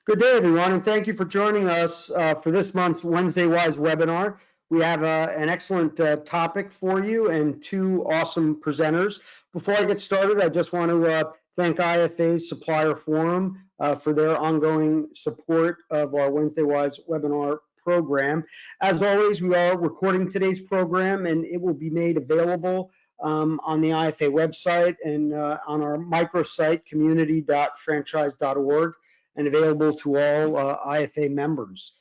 Good day, everyone, and thank you for joining us for this month's Wednesday Wise webinar. We have an excellent topic for you and two awesome presenters. Before I get started, I just want to thank IFA's Supplier Forum for their ongoing support of our Wednesday Wise webinar program. As always, we are recording today's program, and it will be made available on the IFA website and on our microsite, community.franchise.org. and available to all IFA members.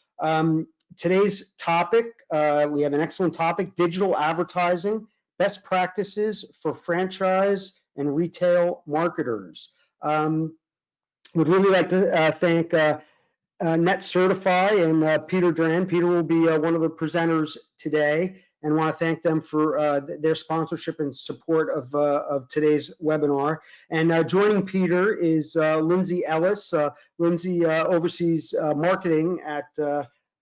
Today's topic, we have an excellent topic, digital advertising, best practices for franchise and retail marketers. Would really like to thank Netsertive and Peter Duran. Peter will be one of the presenters today, and want to thank them for their sponsorship and support of today's webinar. And joining Peter is Lindsay Ellis. Lindsay oversees marketing at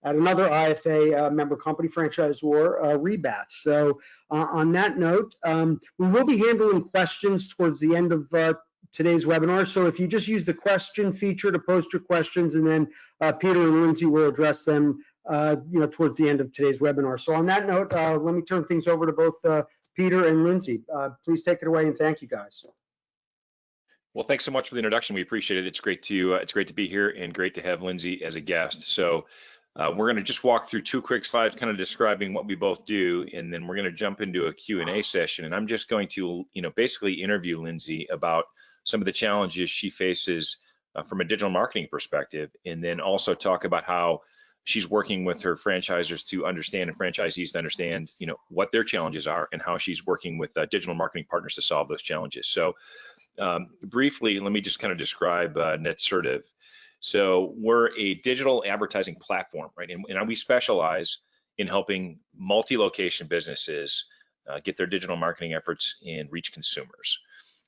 another IFA member company, franchisor, ReBath. So on that note, we will be handling questions towards the end of today's webinar. So if you just use the question feature to post your questions, and then Peter and Lindsay will address them towards the end of today's webinar. So on that note, let me turn things over to both Peter and Lindsay. Please take it away, and thank you, guys. Well, thanks so much for the introduction. We appreciate it. It's great to be here, and great to have Lindsay as a guest. So we're going to just walk through two quick slides, kind of describing what we both do, and then we're going to jump into a Q&A session. And I'm just going to, basically interview Lindsay about some of the challenges she faces from a digital marketing perspective, and then also talk about how she's working with her franchisors to understand, and franchisees to understand, what their challenges are, and how she's working with digital marketing partners to solve those challenges. So briefly, let me just kind of describe Netsertive. So we're a digital advertising platform, right? And we specialize in helping multi-location businesses get their digital marketing efforts and reach consumers.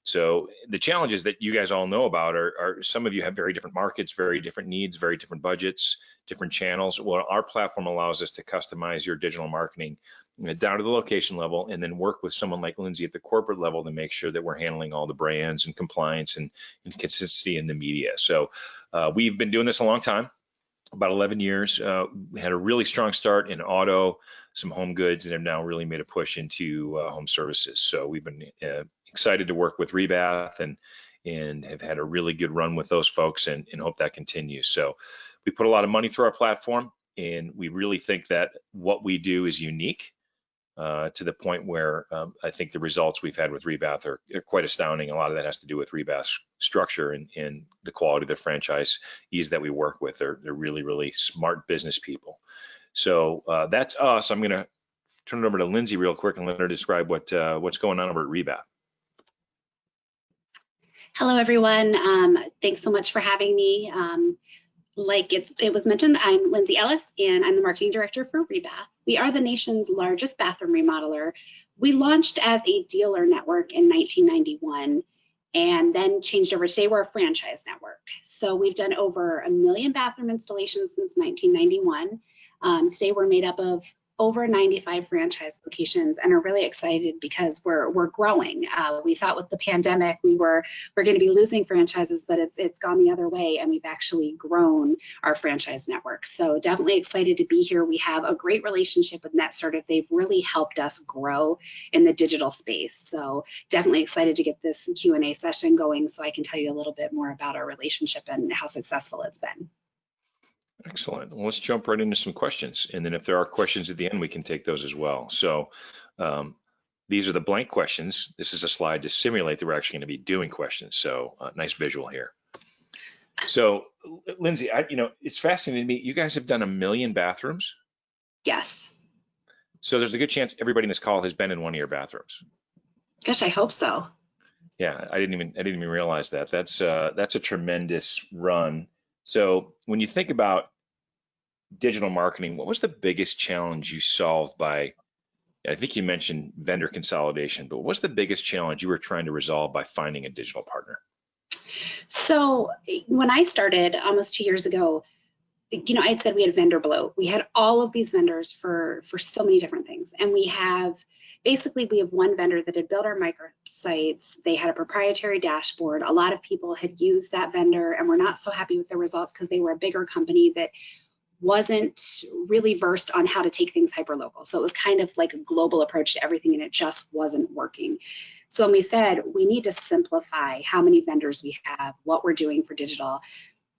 So the challenges that you guys all know about are some of you have very different markets, very different needs, very different budgets, different channels. Well, our platform allows us to customize your digital marketing down to the location level, and then work with someone like Lindsay at the corporate level to make sure that we're handling all the brands and compliance and consistency in the media. So we've been doing this a long time, about 11 years. We had a really strong start in auto, some home goods, and have now really made a push into home services. So we've been excited to work with ReBath and have had a really good run with those folks, and hope that continues. So we put a lot of money through our platform, and we really think that what we do is unique to the point where I think the results we've had with ReBath are quite astounding. A lot of that has to do with ReBath's structure and the quality of the franchisees that we work with. They're really, really smart business people. So that's us. I'm going to turn it over to Lindsay real quick and let her describe what's going on over at ReBath. Hello, everyone. Thanks so much for having me. Like it was mentioned, I'm Lindsay Ellis, and I'm the marketing director for ReBath. We are the nation's largest bathroom remodeler. We launched as a dealer network in 1991, and then changed over. Today we're a franchise network. So we've done over 1 million bathroom installations since 1991. Today we're made up of over 95 franchise locations, and are really excited because we're growing. We thought with the pandemic we're going to be losing franchises, but it's gone the other way, and we've actually grown our franchise network. So definitely excited to be here. We have a great relationship with Netsertive. They've really helped us grow in the digital space. So definitely excited to get this Q&A session going, so I can tell you a little bit more about our relationship and how successful it's been. Excellent. Well, let's jump right into some questions. And then if there are questions at the end, we can take those as well. So these are the blank questions. This is a slide to simulate that we're actually going to be doing questions. So nice visual here. So Lindsay, it's fascinating to me. You guys have done 1 million bathrooms? Yes. So there's a good chance everybody in this call has been in one of your bathrooms. Gosh, I hope so. Yeah, I didn't even realize that. That's a tremendous run. So when you think about digital marketing, what was the biggest challenge you solved by, I think you mentioned vendor consolidation, but what's the biggest challenge you were trying to resolve by finding a digital partner? So when I started almost 2 years ago, I had said we had vendor bloat. We had all of these vendors for so many different things, and we have basically we have one vendor that had built our microsites. They had a proprietary dashboard. A lot of people had used that vendor and were not so happy with the results because they were a bigger company that wasn't really versed on how to take things hyperlocal. So it was kind of like a global approach to everything, and it just wasn't working. So when we said we need to simplify how many vendors we have, what we're doing for digital,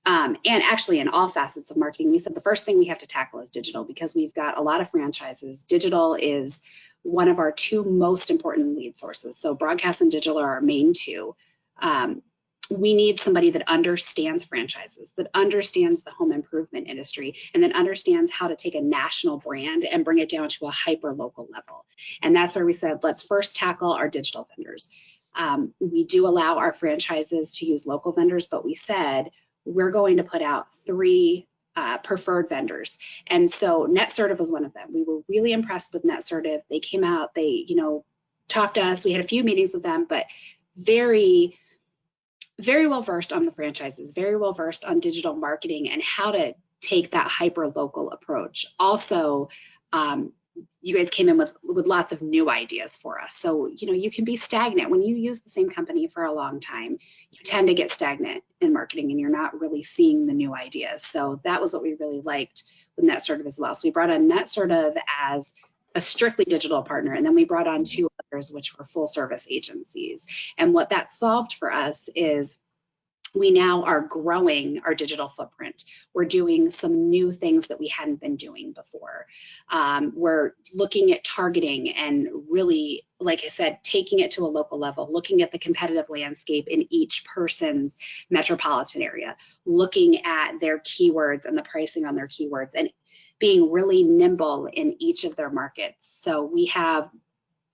and actually in all facets of marketing, we said the first thing we have to tackle is digital, because we've got a lot of franchises. Digital is one of our two most important lead sources. So broadcast and digital are our main two. We need somebody that understands franchises, that understands the home improvement industry, and then understands how to take a national brand and bring it down to a hyper local level. And that's where we said, let's first tackle our digital vendors. We do allow our franchises to use local vendors, but we said we're going to put out 3 preferred vendors. And so Netsertive was one of them. We were really impressed with Netsertive. They came out, they, talked to us. We had a few meetings with them, but very well versed on the franchises, very well versed on digital marketing and how to take that hyper local approach. Also, you guys came in with lots of new ideas for us. So, you can be stagnant. When you use the same company for a long time, you tend to get stagnant in marketing and you're not really seeing the new ideas. So that was what we really liked with Netsertive as well. So we brought on Netsertive as a strictly digital partner, and then we brought on 2 others, which were full service agencies. And what that solved for us is we now are growing our digital footprint. We're doing some new things that we hadn't been doing before. We're looking at targeting and really, like I said, taking it to a local level, looking at the competitive landscape in each person's metropolitan area, looking at their keywords and the pricing on their keywords, and being really nimble in each of their markets. So we have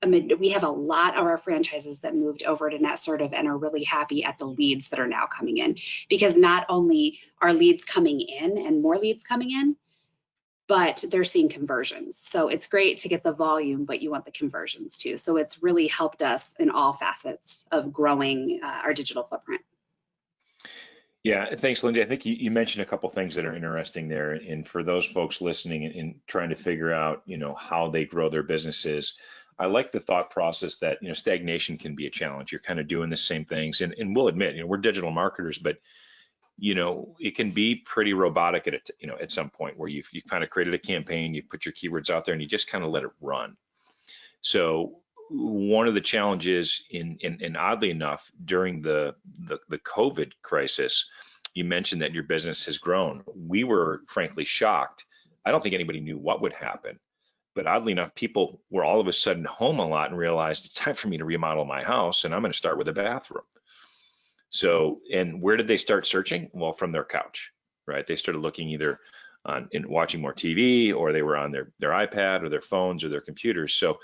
a lot of our franchises that moved over to Netsertive and are really happy at the leads that are now coming in, because not only are leads coming in and more leads coming in, but they're seeing conversions. So it's great to get the volume, but you want the conversions too. So it's really helped us in all facets of growing our digital footprint. Yeah, thanks, Lindsay. I think you mentioned a couple things that are interesting there. And for those folks listening and trying to figure out, how they grow their businesses, I like the thought process that, stagnation can be a challenge. You're kind of doing the same things. And we'll admit, we're digital marketers, but, it can be pretty robotic at some point where you've kind of created a campaign, you put your keywords out there and you just kind of let it run. So one of the challenges and oddly enough, during the COVID crisis, you mentioned that your business has grown. We were frankly shocked. I don't think anybody knew what would happen. But oddly enough, people were all of a sudden home a lot and realized it's time for me to remodel my house, and I'm going to start with a bathroom. So, and where did they start searching? Well, from their couch, right? They started looking either on and watching more TV, or they were on their iPad or their phones or their computers. So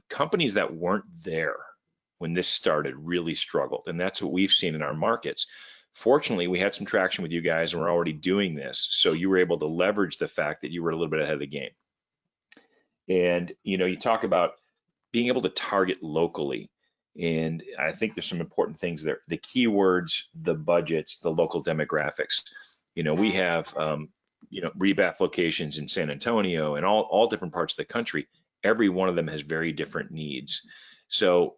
companies that weren't there when this started really struggled. And that's what we've seen in our markets. Fortunately, we had some traction with you guys and we're already doing this. So you were able to leverage the fact that you were a little bit ahead of the game. And, you talk about being able to target locally. And I think there's some important things there. The keywords, the budgets, the local demographics. We have, ReBath locations in San Antonio and all different parts of the country. Every one of them has very different needs. So,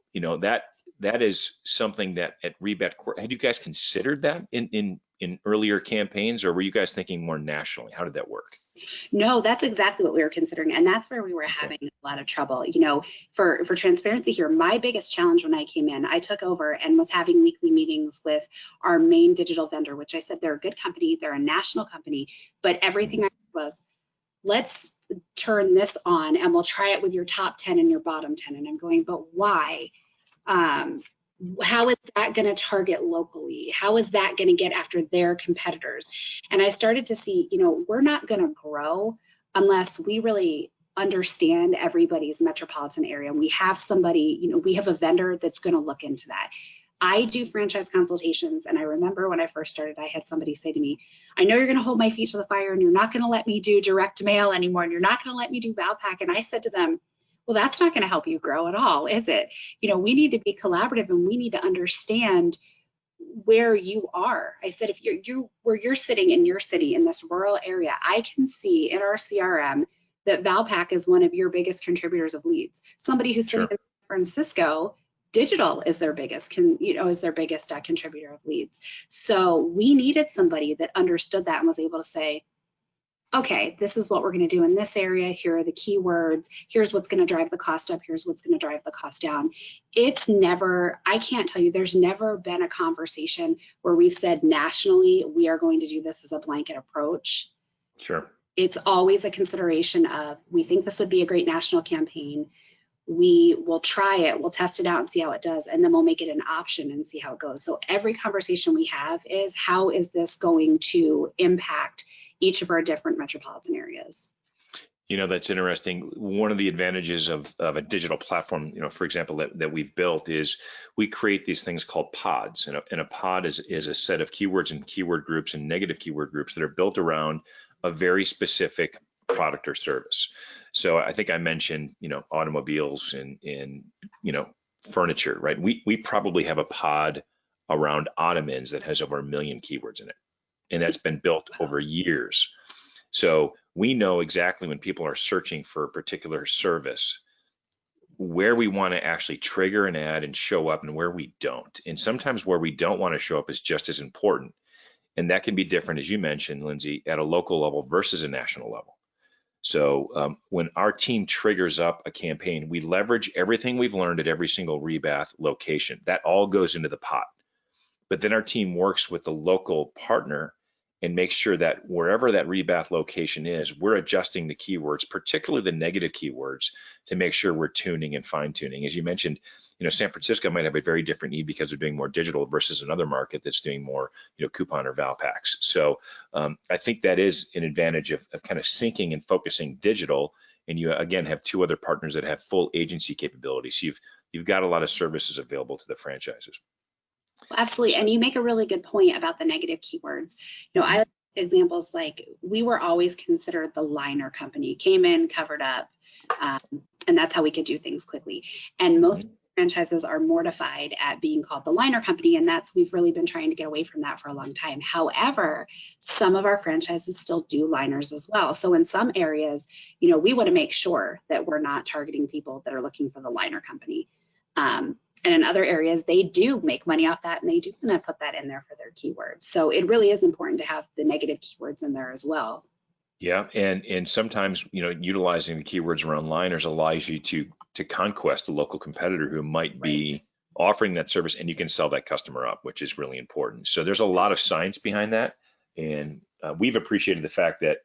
that is something that at ReBath, had you guys considered that in earlier campaigns, or were you guys thinking more nationally? How did that work? No, that's exactly what we were considering. And that's where we were having a lot of trouble. For transparency here, my biggest challenge when I came in, I took over and was having weekly meetings with our main digital vendor, which I said, they're a good company, they're a national company, but everything I was, let's turn this on and we'll try it with your top 10 and your bottom 10. And I'm going, but why? How is that going to target locally? How is that going to get after their competitors? And I started to see, we're not going to grow unless we really understand everybody's metropolitan area. And we have somebody, we have a vendor that's going to look into that. I do franchise consultations. And I remember when I first started, I had somebody say to me, I know you're going to hold my feet to the fire and you're not going to let me do direct mail anymore. And you're not going to let me do Valpak. And I said to them, well, that's not going to help you grow at all, is it? We need to be collaborative and we need to understand where you are. I said, if where you're sitting in your city in this rural area, I can see in our CRM that Valpak is one of your biggest contributors of leads. Somebody who's sitting in San Francisco, digital is their biggest, contributor of leads. So we needed somebody that understood that and was able to say, okay, this is what we're going to do in this area. Here are the keywords. Here's what's going to drive the cost up. Here's what's going to drive the cost down. It's never, I can't tell you, there's never been a conversation where we've said nationally, we are going to do this as a blanket approach. Sure. It's always a consideration of, we think this would be a great national campaign. We will try it, we'll test it out and see how it does, and then we'll make it an option and see how it goes. So every conversation we have is, how is this going to impact each of our different metropolitan areas? You know, that's interesting. One of the advantages of a digital platform, you know, for example, that we've built is we create these things called pods. And a pod is a set of keywords and keyword groups and negative keyword groups that are built around a very specific product or service. So I think I mentioned, you know, automobiles and you know, furniture, right? We probably have a pod around ottomans that has over 1 million keywords in it. And that's been built over years. So we know exactly when people are searching for a particular service, where we want to actually trigger an ad and show up and where we don't. And sometimes where we don't want to show up is just as important. And that can be different, as you mentioned, Lindsay, at a local level versus a national level. So when our team triggers up a campaign, we leverage everything we've learned at every single ReBath location. That all goes into the pot. But then our team works with the local partner and makes sure that wherever that ReBath location is, we're adjusting the keywords, particularly the negative keywords, to make sure we're tuning and fine tuning. As you mentioned, you know, San Francisco might have a very different need because they're doing more digital versus another market that's doing more, you know, coupon or Valpaks. So I think that is an advantage of kind of syncing and focusing digital. And you again have two other partners that have full agency capabilities. So you've got a lot of services available to the franchises. Absolutely, and you make a really good point about the negative keywords. You know, I like examples like, we were always considered the liner company, came in, covered up, and that's how we could do things quickly. And most franchises are mortified at being called the liner company, and we've really been trying to get away from that for a long time. However, some of our franchises still do liners as well. So in some areas, you know, we want to make sure that we're not targeting people that are looking for the liner company. And in other areas, they do make money off that, and they do want to put that in there for their keywords. So it really is important to have the negative keywords in there as well. Yeah, and sometimes, you know, utilizing the keywords around liners allows you to conquest a local competitor who might be offering that service, and you can sell that customer up, which is really important. So there's a lot of science behind that, and we've appreciated the fact that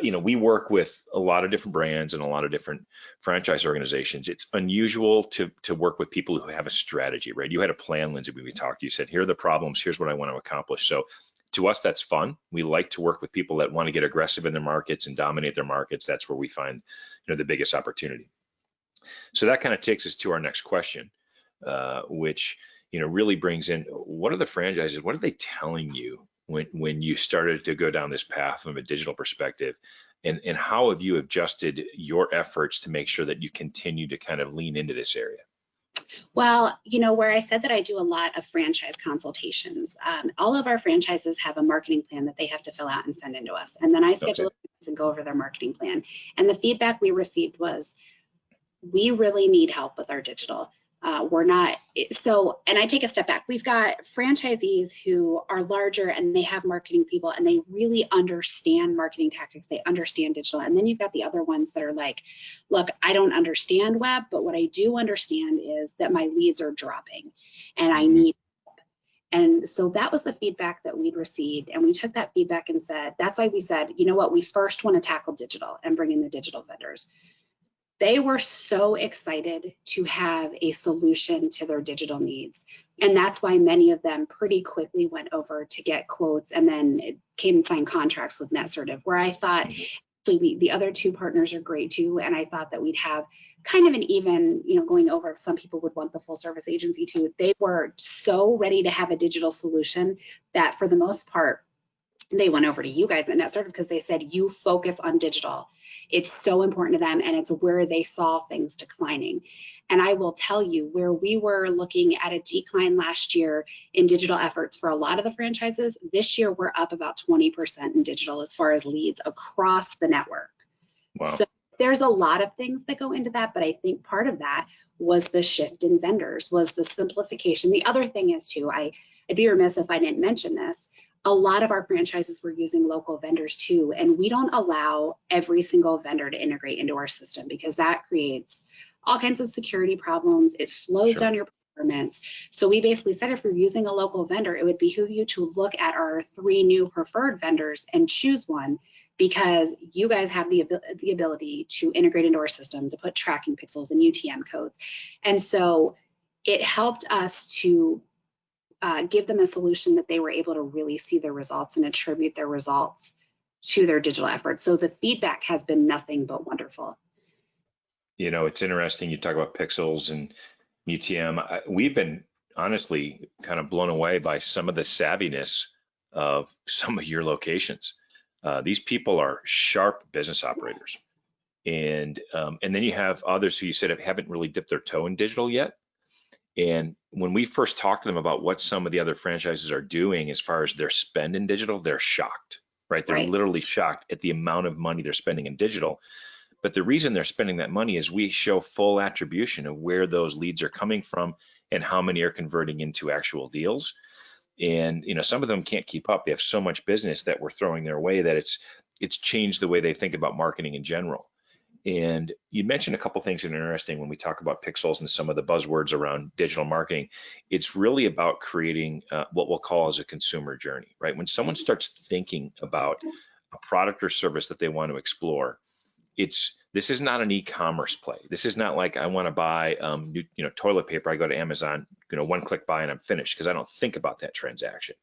you know, we work with a lot of different brands and a lot of different franchise organizations. It's unusual to work with people who have a strategy, right? You had a plan, Lindsay, when we talked. You said, here are the problems, here's what I want to accomplish. So to us, that's fun. We like to work with people that want to get aggressive in their markets and dominate their markets. That's where we find, you know, the biggest opportunity. So that kind of takes us to our next question, which, you know, really brings in, what are the franchises, what are they telling you when you started to go down this path from a digital perspective, and how have you adjusted your efforts to make sure that you continue to kind of lean into this area? Well, you know, where I said that I do a lot of franchise consultations, all of our franchises have a marketing plan that they have to fill out and send into us. And then I schedule appointments and go over their marketing plan. And the feedback we received was, we really need help with our digital. We're not, so, and I take a step back. We've got franchisees who are larger and they have marketing people and they really understand marketing tactics. They understand digital. And then you've got the other ones that are like, look, I don't understand web, but what I do understand is that my leads are dropping and I need help. And so that was the feedback that we'd received. And we took that feedback and said, that's why we said, you know what, we first want to tackle digital and bring in the digital vendors. They were so excited to have a solution to their digital needs. And that's why many of them pretty quickly went over to get quotes and then came and signed contracts with Netsertive, where I thought the other two partners are great too. And I thought that we'd have kind of an even, you know, going over if some people would want the full service agency too. They were so ready to have a digital solution that for the most part, they went over to you guys at Netsertive because they said, you focus on digital. It's so important to them, and it's where they saw things declining. And I will tell you, where we were looking at a decline last year in digital efforts for a lot of the franchises, this year we're up about 20% in digital as far as leads across the network. Wow. So there's a lot of things that go into that, but I think part of that was the shift in vendors, was the simplification. The other thing is too, I'd be remiss if I didn't mention this, a lot of our franchises were using local vendors too, and we don't allow every single vendor to integrate into our system because that creates all kinds of security problems. It slows down your performance. So we basically said if you're using a local vendor, it would behoove you to look at our 3 new preferred vendors and choose one, because you guys have the ability to integrate into our system, to put tracking pixels and UTM codes. And so it helped us to give them a solution that they were able to really see the results and attribute their results to their digital efforts. So the feedback has been nothing but wonderful. You know, it's interesting. You talk about pixels and UTM. We've been honestly kind of blown away by some of the savviness of some of your locations. These people are sharp business operators, and then you have others who you said haven't really dipped their toe in digital yet. And when we first talked to them about what some of the other franchises are doing as far as their spend in digital, they're shocked, right? They're literally shocked at the amount of money they're spending in digital. But the reason they're spending that money is we show full attribution of where those leads are coming from and how many are converting into actual deals. And you know, some of them can't keep up. They have so much business that we're throwing their way that it's changed the way they think about marketing in general. And you mentioned a couple things that are interesting when we talk about pixels and some of the buzzwords around digital marketing. It's really about creating what we'll call as a consumer journey, right? When someone starts thinking about a product or service that they want to explore, this is not an e-commerce play. This is not like I want to buy new, toilet paper. I go to Amazon, one-click buy and I'm finished, because I don't think about that transaction.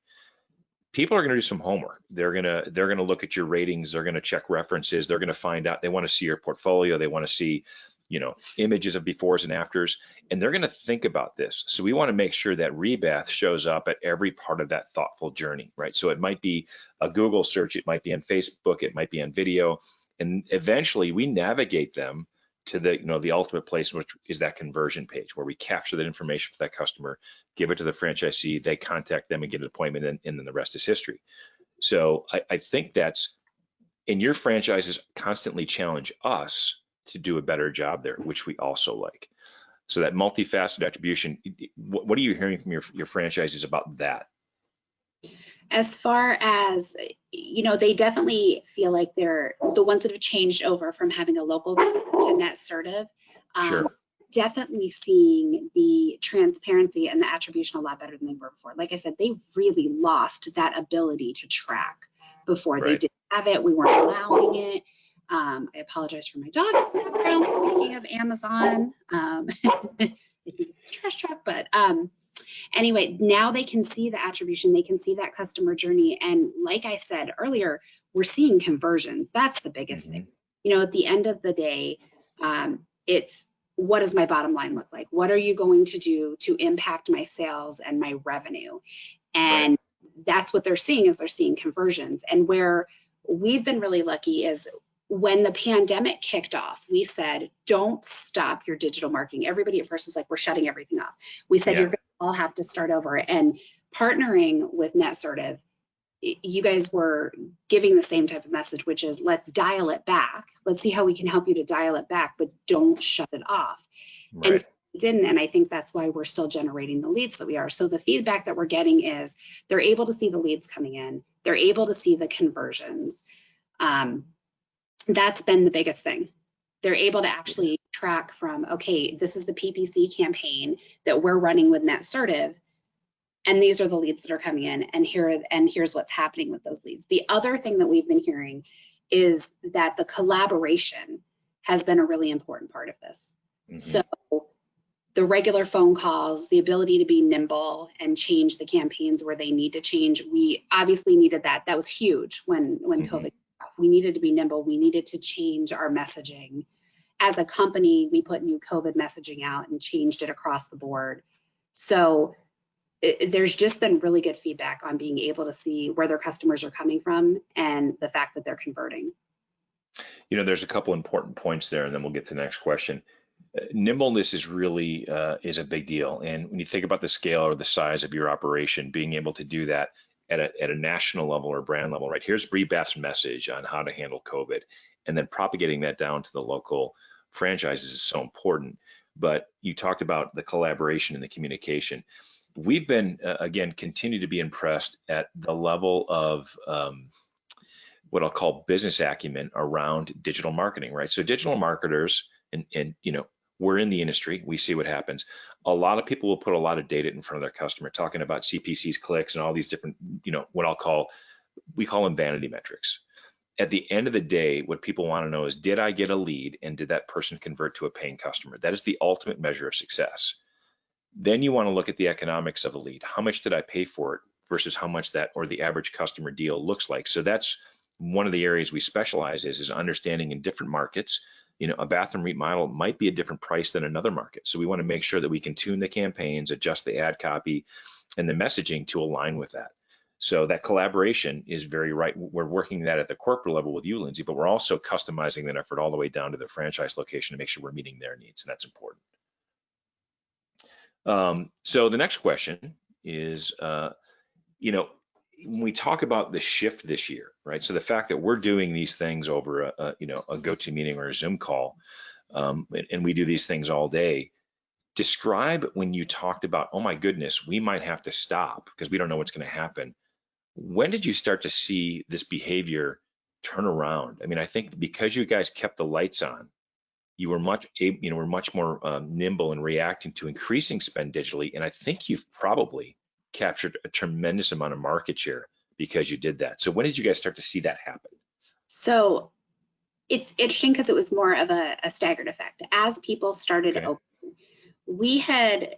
People are going to do some homework. They're going to look at your ratings. They're going to check references. They're going to find out. They want to see your portfolio. They want to see, images of befores and afters, and they're going to think about this. So we want to make sure that ReBath shows up at every part of that thoughtful journey, right? So it might be a Google search. It might be on Facebook. It might be on video. And eventually we navigate them to the ultimate place, which is that conversion page where we capture that information for that customer, give it to the franchisee, they contact them and get an appointment, and then the rest is history. So I think that's, and your franchises constantly challenge us to do a better job there, which we also like. So that multifaceted attribution, what are you hearing from your franchises about that? As far as, they definitely feel like they're the ones that have changed over from having a local to Netsertive. Sure. Definitely seeing the transparency and the attribution a lot better than they were before. Like I said, they really lost that ability to track before. They didn't have it. We weren't allowing it. I apologize for my dog in the background. Speaking of Amazon, I think it's a trash truck, but anyway, now they can see the attribution, they can see that customer journey. And like I said earlier, we're seeing conversions. That's the biggest thing. At the end of the day, it's, what does my bottom line look like? What are you going to do to impact my sales and my revenue? And that's what they're seeing, is they're seeing conversions. And where we've been really lucky is when the pandemic kicked off, we said, don't stop your digital marketing. Everybody at first was like, we're shutting everything off. We said, you're going to all have to start over. And partnering with Netsertive, you guys were giving the same type of message, which is, let's dial it back. Let's see how we can help you to dial it back, but don't shut it off. And so we didn't. And I think that's why we're still generating the leads that we are. So the feedback that we're getting is they're able to see the leads coming in. They're able to see the conversions. That's been the biggest thing. They're able to actually track from, okay, this is the PPC campaign that we're running with Netsertive, and these are the leads that are coming in, and here's what's happening with those leads. The other thing that we've been hearing is that the collaboration has been a really important part of this. So the regular phone calls, the ability to be nimble and change the campaigns where they need to change. We obviously needed that. That was huge when COVID. We needed to be nimble. We needed to change our messaging. As a company, we put new COVID messaging out and changed it across the board. So there's just been really good feedback on being able to see where their customers are coming from and the fact that they're converting. There's a couple important points there, and then we'll get to the next question. Nimbleness is really is a big deal. And when you think about the scale or the size of your operation, being able to do that at a national level or brand level, right? Here's ReBath's message on how to handle COVID, and then propagating that down to the local franchises is so important. But you talked about the collaboration and the communication. We've been, again, continue to be impressed at the level of what I'll call business acumen around digital marketing, right? So digital marketers, and you know, we're in the industry, we see what happens. A lot of people will put a lot of data in front of their customer, talking about CPCs, clicks, and all these different, you know, what we call them vanity metrics. At the end of the day, what people want to know is, did I get a lead, and did that person convert to a paying customer? That is the ultimate measure of success. Then you want to look at the economics of a lead. How much did I pay for it versus how much that or the average customer deal looks like? So that's one of the areas we specialize is understanding in different markets. You know, a bathroom remodel might be a different price than another market. So we want to make sure that we can tune the campaigns, adjust the ad copy and the messaging to align with that. So that collaboration is very right. We're working that at the corporate level with you, Lindsay, but we're also customizing that effort all the way down to the franchise location to make sure we're meeting their needs, and that's important. So the next question is, you know, when we talk about the shift this year, right? So the fact that we're doing these things over a GoToMeeting or a Zoom call, and we do these things all day. Describe when you talked about, oh my goodness, we might have to stop because we don't know what's going to happen. When did you start to see this behavior turn around? I mean, I think because you guys kept the lights on, you were much more nimble in reacting to increasing spend digitally, and I think you've probably captured a tremendous amount of market share because you did that. So when did you guys start to see that happen? So it's interesting because it was more of a staggered effect. As people started opening, we had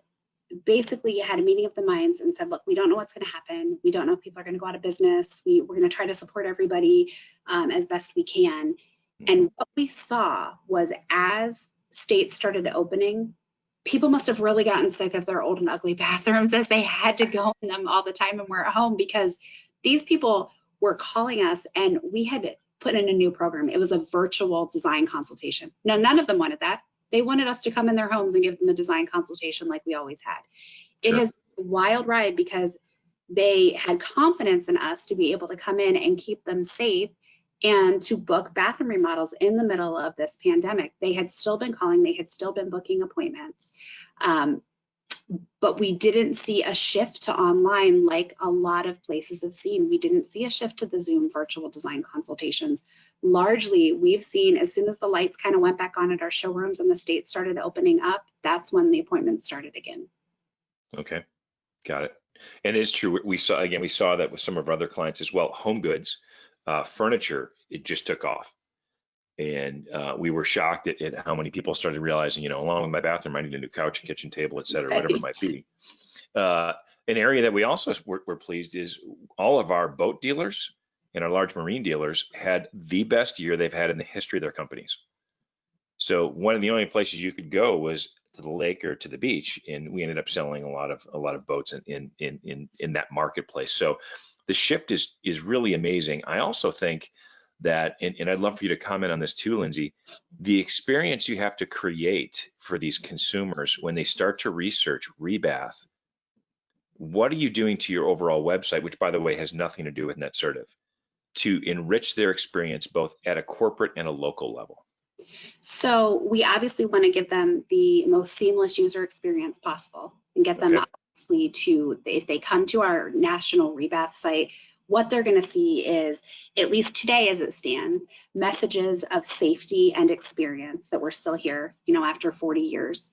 basically had a meeting of the minds and said, look, we don't know what's going to happen. We don't know if people are going to go out of business. We're going to try to support everybody as best we can. And what we saw was as states started opening, people must have really gotten sick of their old and ugly bathrooms as they had to go in them all the time and we're at home, because these people were calling us and we had put in a new program. It was a virtual design consultation. Now, none of them wanted that. They wanted us to come in their homes and give them a design consultation like we always had. It has been a wild ride because they had confidence in us to be able to come in and keep them safe and to book bathroom remodels in the middle of this pandemic. They had still been calling, they had still been booking appointments. But we didn't see a shift to online like a lot of places have seen. We didn't see a shift to the Zoom virtual design consultations. Largely, we've seen as soon as the lights kind of went back on at our showrooms and the state started opening up, that's when the appointments started again. Okay, got it. And it is true. We saw that with some of our other clients as well. Home goods, furniture, it just took off. And we were shocked at how many people started realizing, you know, along with my bathroom, I need a new couch, kitchen table, et cetera, whatever it might be. An area that we also were pleased is all of our boat dealers and our large marine dealers had the best year they've had in the history of their companies. So one of the only places you could go was to the lake or to the beach, and we ended up selling a lot of boats in that marketplace. So the shift is really amazing. I also think that, and I'd love for you to comment on this too, Lindsay, the experience you have to create for these consumers when they start to research ReBath. What are you doing to your overall website, which by the way has nothing to do with Netsertive, to enrich their experience both at a corporate and a local level? So we obviously want to give them the most seamless user experience possible and get them obviously to, if they come to our national ReBath site, what they're going to see is, at least today as it stands, messages of safety and experience that we're still here, you know, after 40 years.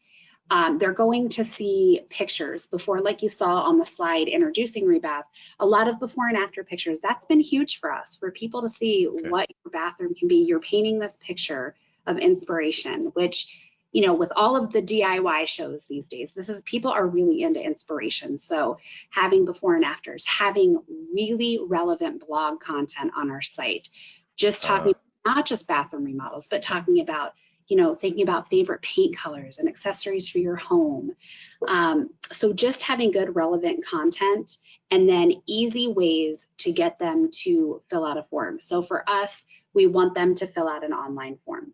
They're going to see pictures before, like you saw on the slide introducing ReBath, a lot of before and after pictures. That's been huge for us, for people to see what your bathroom can be. You're painting this picture of inspiration, which, you know, with all of the DIY shows these days, people are really into inspiration. So having before and afters, having really relevant blog content on our site, just talking not just bathroom remodels, but talking about, you know, thinking about favorite paint colors and accessories for your home. So just having good relevant content and then easy ways to get them to fill out a form. So for us, we want them to fill out an online form.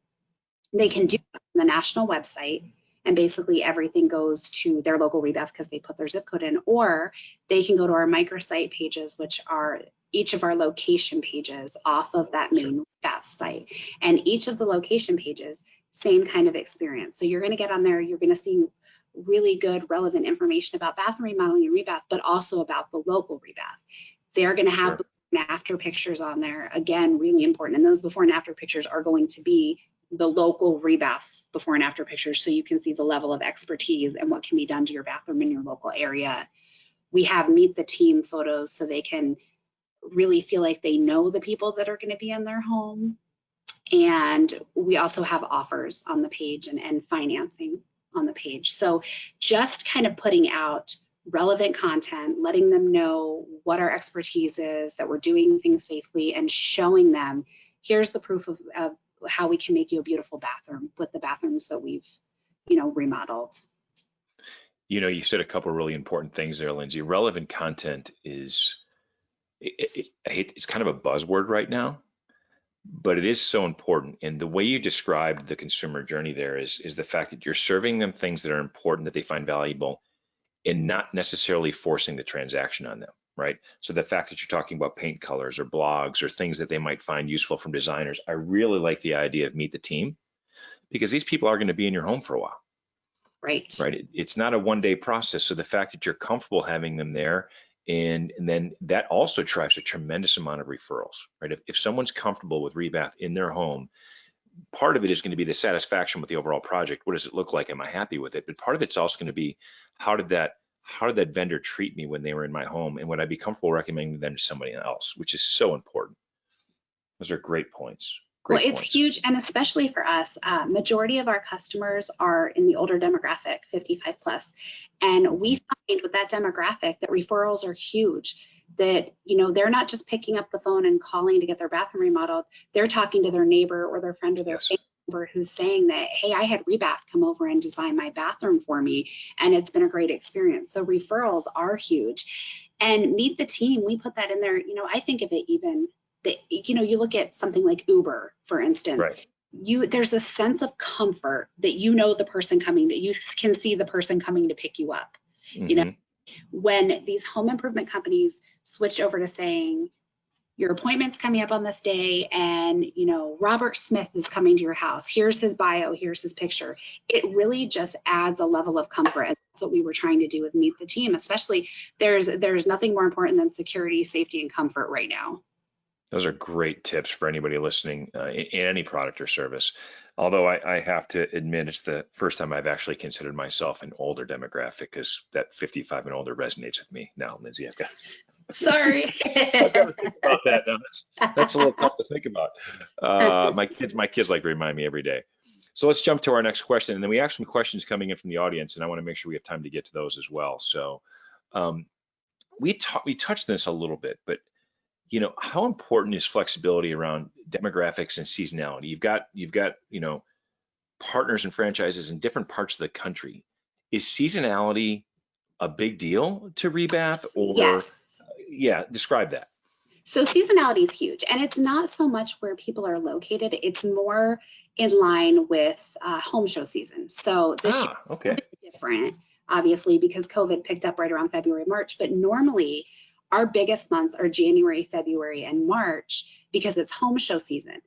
They can do it on the national website, and basically everything goes to their local rebath because they put their zip code in, or they can go to our microsite pages, which are each of our location pages off of that main rebath site. And each of the location pages, same kind of experience. So you're going to get on there, you're going to see really good relevant information about bathroom remodeling and rebath, but also about the local rebath. They're going to have before and after pictures on there. Again, really important. And those before and after pictures are going to be the local rebaths before and after pictures, so you can see the level of expertise and what can be done to your bathroom in your local area. We have meet the team photos so they can really feel like they know the people that are going to be in their home. And we also have offers on the page and financing on the page. So just kind of putting out relevant content, letting them know what our expertise is, that we're doing things safely, and showing them, here's the proof of how we can make you a beautiful bathroom with the bathrooms that we've, remodeled. You said a couple of really important things there, Lindsay. Relevant content is, it's kind of a buzzword right now, but it is so important. And the way you described the consumer journey there is the fact that you're serving them things that are important, that they find valuable, and not necessarily forcing the transaction on them, right? So the fact that you're talking about paint colors or blogs or things that they might find useful from designers, I really like the idea of meet the team, because these people are going to be in your home for a while. Right. Right. It's not a one-day process. So the fact that you're comfortable having them there, and then that also drives a tremendous amount of referrals, right? If someone's comfortable with rebath in their home, part of it is going to be the satisfaction with the overall project. What does it look like? Am I happy with it? But part of it's also going to be, how did that vendor treat me when they were in my home, and would I be comfortable recommending them to somebody else, which is so important. Those are great points. Well, it's huge, and especially for us, majority of our customers are in the older demographic, 55 plus, and we find with that demographic that referrals are huge. That they're not just picking up the phone and calling to get their bathroom remodeled. They're talking to their neighbor or their friend or their family member who's saying that, hey, I had ReBath come over and design my bathroom for me, and it's been a great experience. So referrals are huge, and meet the team. We put that in there. I think of it even. That you look at something like Uber, for instance, right. There's a sense of comfort that the person coming, that you can see the person coming to pick you up. Mm-hmm. When these home improvement companies switched over to saying your appointment's coming up on this day, and Robert Smith is coming to your house, here's his bio, here's his picture, it really just adds a level of comfort. And that's what we were trying to do with Meet the Team. Especially, there's nothing more important than security, safety, and comfort right now. Those are great tips for anybody listening in any product or service. Although I have to admit, it's the first time I've actually considered myself an older demographic, because that 55 and older resonates with me now, Lindsay. I've got Sorry. I've got to think about that now. That's a little tough to think about. My kids like to remind me every day. So let's jump to our next question, and then we have some questions coming in from the audience, and I want to make sure we have time to get to those as well. So we touched on this a little bit, but how important is flexibility around demographics and seasonality? You've got partners and franchises in different parts of the country. Is seasonality a big deal to ReBath, or yes. Describe that. So seasonality is huge, and it's not so much where people are located. It's more in line with home show season. So this year is a bit different, obviously, because COVID picked up right around February, March, but normally our biggest months are January, February, and March, because it's home show season.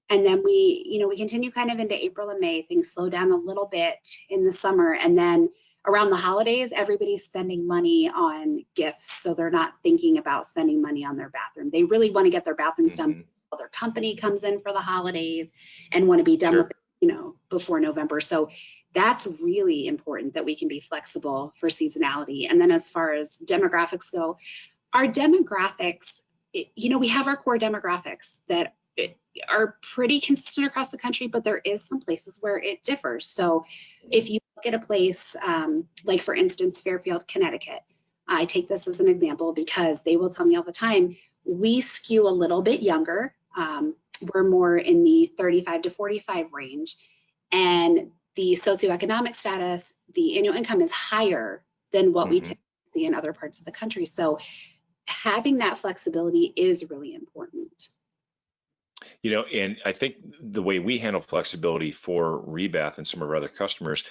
And then we continue kind of into April and May. Things slow down a little bit in the summer. And then around the holidays, everybody's spending money on gifts. So they're not thinking about spending money on their bathroom. They really want to get their bathrooms done while their company comes in for the holidays and want to be done with it, before November. So that's really important, that we can be flexible for seasonality. And then as far as demographics go, our demographics, we have our core demographics that are pretty consistent across the country, but there is some places where it differs. So if you look at a place like, for instance, Fairfield, Connecticut, I take this as an example because they will tell me all the time, we skew a little bit younger. We're more in the 35 to 45 range, and the socioeconomic status, the annual income is higher than what we typically see in other parts of the country. So having that flexibility is really important. And I think the way we handle flexibility for ReBath and some of our other customers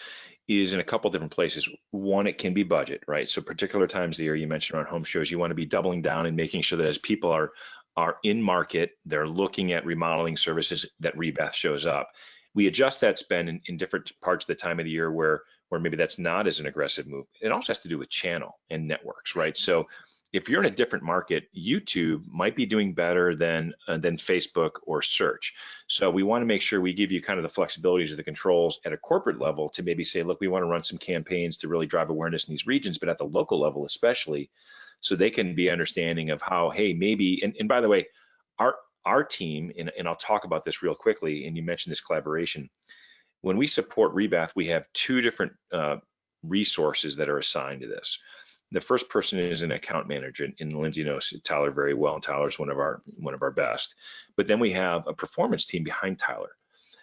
is in a couple different places. One, it can be budget, right? So particular times of the year, you mentioned around home shows, you want to be doubling down and making sure that as people are in market, they're looking at remodeling services, that ReBath shows up. We adjust that spend in different parts of the time of the year where maybe that's not as an aggressive move. It also has to do with channel and networks, right? So if you're in a different market, YouTube might be doing better than Facebook or search. So we want to make sure we give you kind of the flexibilities of the controls at a corporate level to maybe say, look, we want to run some campaigns to really drive awareness in these regions, but at the local level especially, so they can be understanding of how, hey, maybe, and by the way, our team, and I'll talk about this real quickly, and you mentioned this collaboration. When we support ReBath, we have two different resources that are assigned to this. The first person is an account manager, and Lindsay knows Tyler very well, and Tyler's one of our best. But then we have a performance team behind Tyler.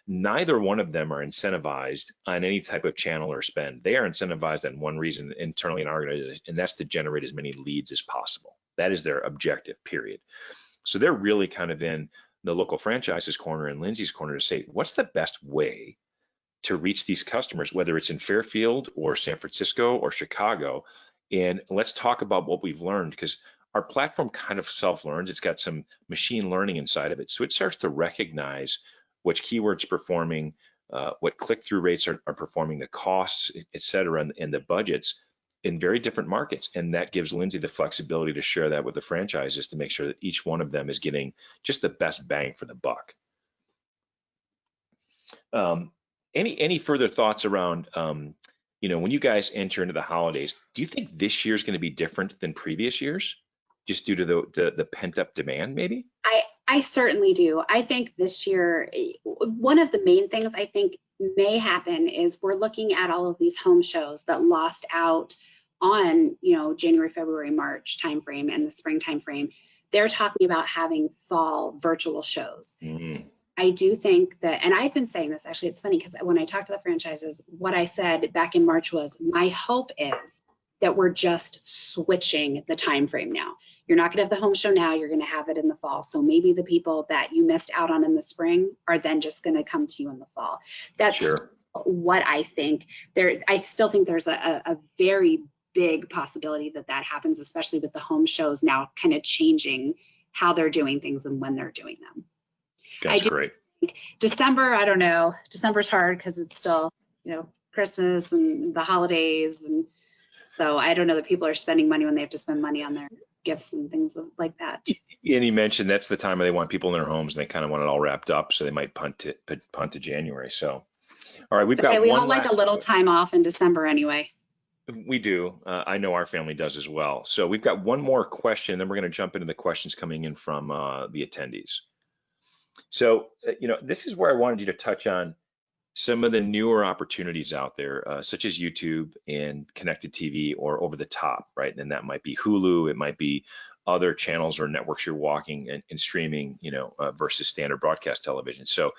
Neither one of them are incentivized on any type of channel or spend. They are incentivized on one reason internally in our organization, and that's to generate as many leads as possible. That is their objective, period. So they're really kind of in the local franchises corner and Lindsay's corner to say, what's the best way to reach these customers, whether it's in Fairfield or San Francisco or Chicago? And let's talk about what we've learned, because our platform kind of self-learns. It's got some machine learning inside of it. So it starts to recognize which keywords are performing, what click-through rates are performing, the costs, et cetera, and the budgets in very different markets. And that gives Lindsay the flexibility to share that with the franchises to make sure that each one of them is getting just the best bang for the buck. Any further thoughts around, when you guys enter into the holidays, do you think this year is going to be different than previous years, just due to the pent-up demand, maybe? I certainly do. I think this year, one of the main things I think may happen is we're looking at all of these home shows that lost out on, January, February, March timeframe and the spring timeframe. They're talking about having fall virtual shows. So I do think that, and I've been saying this, actually, it's funny because when I talked to the franchises, what I said back in March was, my hope is that we're just switching the time frame now. You're not going to have the home show now, you're going to have it in the fall. So maybe the people that you missed out on in the spring are then just going to come to you in the fall. That's sure what I think. I still think there's a very big possibility that happens, especially with the home shows now kind of changing how they're doing things and when they're doing them. That's great. December, I don't know. December's hard because it's still, Christmas and the holidays. And so I don't know that people are spending money when they have to spend money on their gifts and things like that. And you mentioned that's the time where they want people in their homes and they kind of want it all wrapped up. So they might punt to January. So, all right, we all like a little time off in December anyway. We do. I know our family does as well. So we've got one more question, and then we're going to jump into the questions coming in from the attendees. So, this is where I wanted you to touch on some of the newer opportunities out there, such as YouTube and connected TV or over the top, right? And that might be Hulu, it might be other channels or networks you're walking and streaming, versus standard broadcast television. So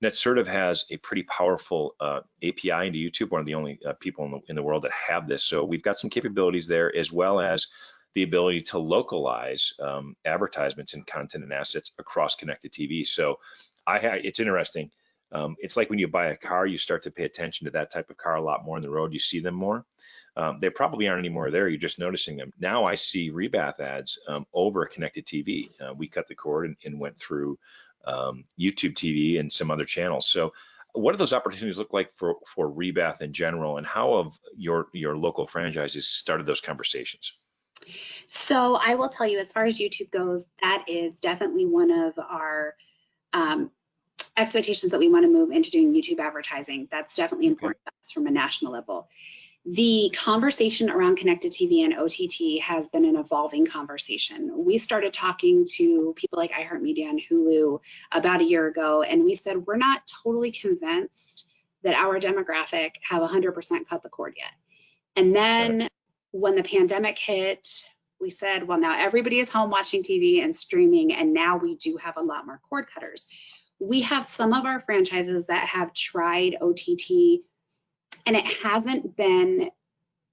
Netsertive has a pretty powerful API into YouTube, one of the only people in the world that have this. So we've got some capabilities there, as well as the ability to localize advertisements and content and assets across connected TV. So it's interesting. It's like when you buy a car, you start to pay attention to that type of car a lot more on the road. You see them more. They probably aren't anymore there. You're just noticing them. Now I see ReBath ads over a connected TV. We cut the cord and went through YouTube TV and some other channels. So what do those opportunities look like for ReBath in general, and how have your local franchises started those conversations? So I will tell you, as far as YouTube goes, that is definitely one of our expectations that we want to move into doing YouTube advertising. That's definitely important to us from a national level. The conversation around connected TV and OTT has been an evolving conversation. We started talking to people like iHeartMedia and Hulu about a year ago, and we said, we're not totally convinced that our demographic have 100% cut the cord yet. And then when the pandemic hit, we said, well, now everybody is home watching TV and streaming, and now we do have a lot more cord cutters. We have some of our franchises that have tried OTT, and it hasn't been